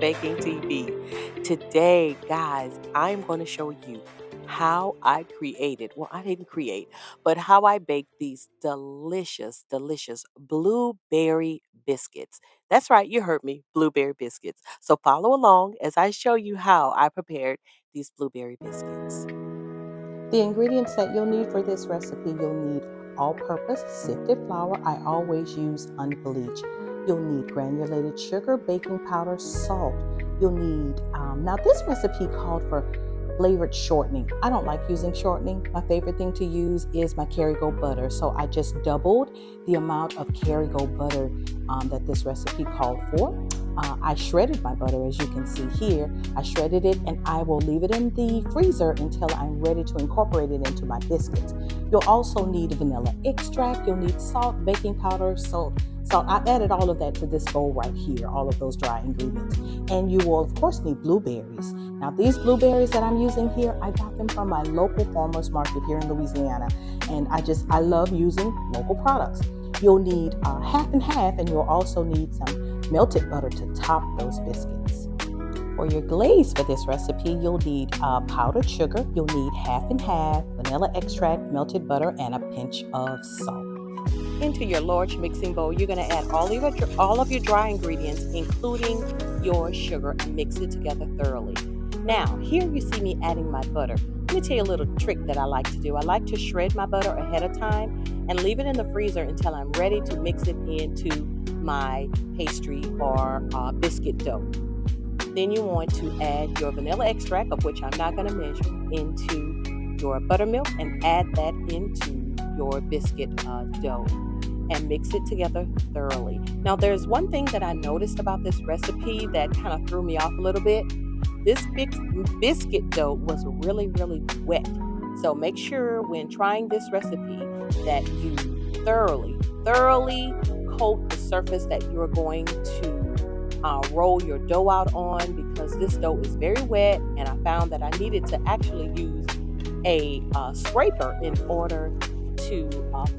Baking TV. Today, guys, I'm going to show you how I created, well, I didn't create, but how I baked these delicious, delicious blueberry biscuits. That's right, you heard me, blueberry biscuits. So follow along as I show you how I prepared these blueberry biscuits. The ingredients that you'll need for this recipe, you'll need all-purpose sifted flour. I always use unbleached. You'll need granulated sugar, baking powder, salt. You'll need, now this recipe called for flavored shortening. I don't like using shortening. My favorite thing to use is my Kerrygo butter. So I just doubled the amount of Kerrygo butter that this recipe called for. I shredded my butter, as you can see here. I shredded it and I will leave it in the freezer until I'm ready to incorporate it into my biscuits. You'll also need vanilla extract. You'll need salt, baking powder, salt. I've added all of that to this bowl right here, all of those dry ingredients. And you will, of course, need blueberries. Now, these blueberries that I'm using here, I got them from my local farmer's market here in Louisiana. And I love using local products. You'll need half and half, and you'll also need some melted butter to top those biscuits. For your glaze for this recipe, you'll need powdered sugar. You'll need half and half, vanilla extract, melted butter, and a pinch of salt. Into your large mixing bowl, you're going to add all of your dry ingredients, including your sugar, and mix it together thoroughly. Now, here you see me adding my butter. Let me tell you a little trick that I like to do. I like to shred my butter ahead of time and leave it in the freezer until I'm ready to mix it into my pastry or biscuit dough. Then you want to add your vanilla extract, of which I'm not going to measure, into your buttermilk and add that into your biscuit dough and mix it together thoroughly. Now, there's one thing that I noticed about this recipe that kind of threw me off a little bit. This biscuit dough was really, really wet. So make sure when trying this recipe that you thoroughly coat the surface that you're going to roll your dough out on, because this dough is very wet, and I found that I needed to actually use a scraper in order to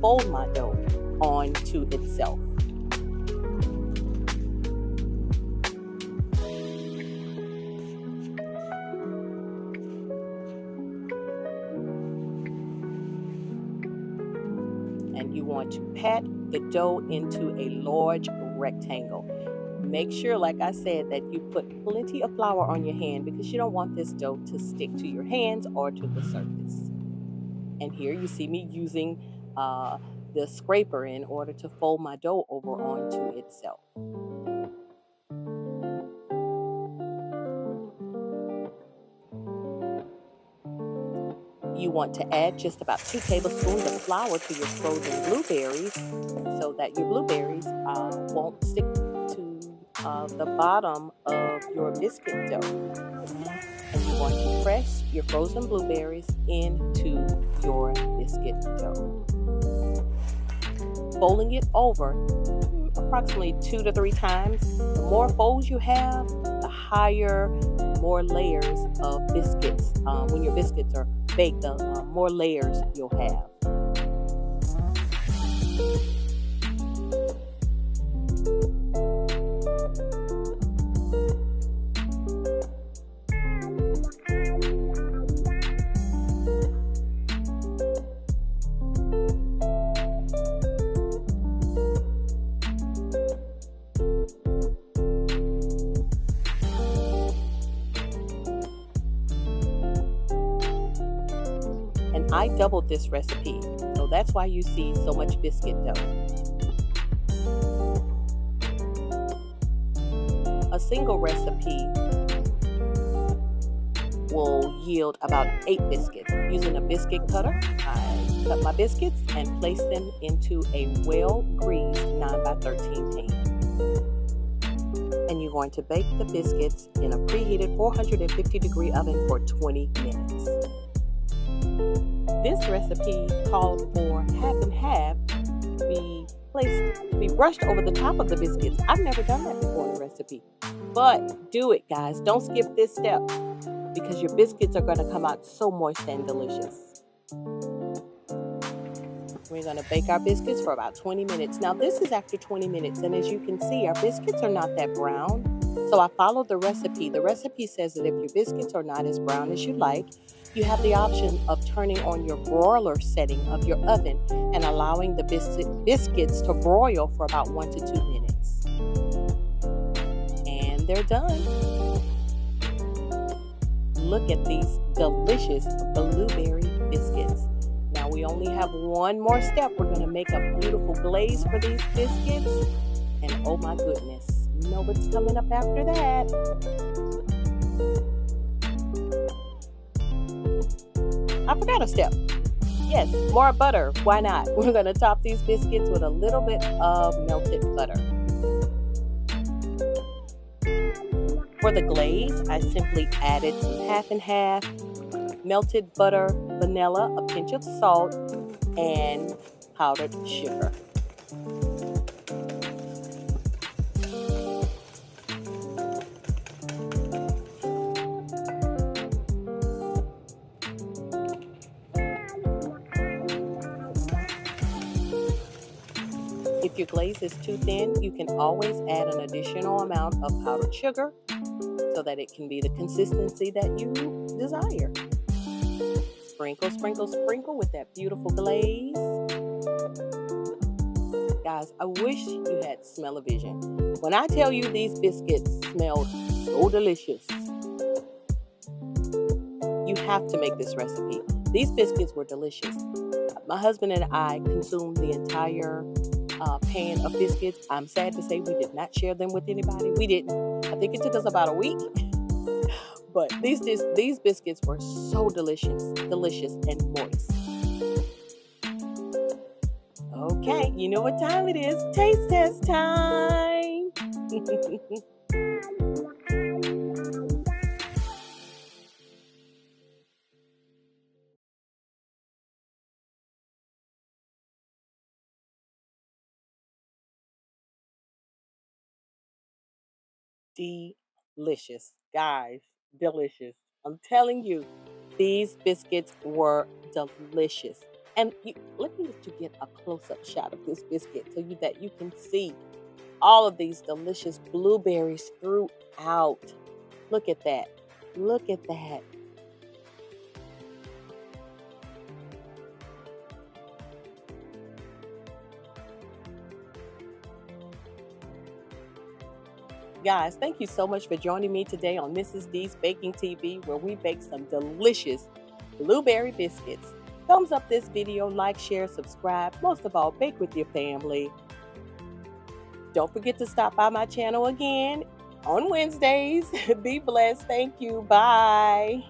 fold my dough onto itself. And you want to pat the dough into a large rectangle. Make sure, like I said, that you put plenty of flour on your hand, because you don't want this dough to stick to your hands or to the surface. And here you see me using the scraper in order to fold my dough over onto itself. You want to add just about 2 tablespoons of flour to your frozen blueberries so that your blueberries won't stick to the bottom of your biscuit dough. And you want to press your frozen blueberries into your biscuit dough, folding it over approximately 2 to 3 times. The more folds you have, the higher and more layers of biscuits. When your biscuits are baked, the more layers you'll have. And I doubled this recipe, so that's why you see so much biscuit dough. A single recipe will yield about 8 biscuits. Using a biscuit cutter, I cut my biscuits and place them into a well-greased 9x13 pan. And you're going to bake the biscuits in a preheated 450-degree oven for 20 minutes. This recipe called for half and half to be brushed over the top of the biscuits. I've never done that before in a recipe, but do it, guys. Don't skip this step, because your biscuits are going to come out so moist and delicious. We're going to bake our biscuits for about 20 minutes. Now, this is after 20 minutes, and as you can see, our biscuits are not that brown. So I followed the recipe. The recipe says that if your biscuits are not as brown as you like, you have the option of turning on your broiler setting of your oven and allowing the biscuits to broil for about 1 to 2 minutes. And they're done. Look at these delicious blueberry biscuits. Now we only have one more step. We're going to make a beautiful glaze for these biscuits. And oh my goodness, you know what's coming up after that? I forgot a step. Yes, more butter. Why not? We're going to top these biscuits with a little bit of melted butter. For the glaze, I simply added some half and half melted butter, vanilla, a pinch of salt, and powdered sugar. If your glaze is too thin, you can always add an additional amount of powdered sugar so that it can be the consistency that you desire. Sprinkle, sprinkle, sprinkle with that beautiful glaze. Guys, I wish you had smell-o-vision. When I tell you these biscuits smelled so delicious, you have to make this recipe. These biscuits were delicious. My husband and I consumed the entire pan of biscuits. I'm sad to say we did not share them with anybody. We didn't. I think it took us about a week. But these biscuits were so delicious and moist. Okay, you know what time it is. Taste test time. Delicious, guys. Delicious. I'm telling you, these biscuits were delicious. And let me let you get a close-up shot of this biscuit so that you can see all of these delicious blueberries throughout. Look at that. Look at that. Guys, thank you so much for joining me today on Mrs. D's Baking TV, where we bake some delicious blueberry biscuits. Thumbs up this video, like, share, subscribe. Most of all, bake with your family. Don't forget to stop by my channel again on Wednesdays. Be blessed. Thank you. Bye.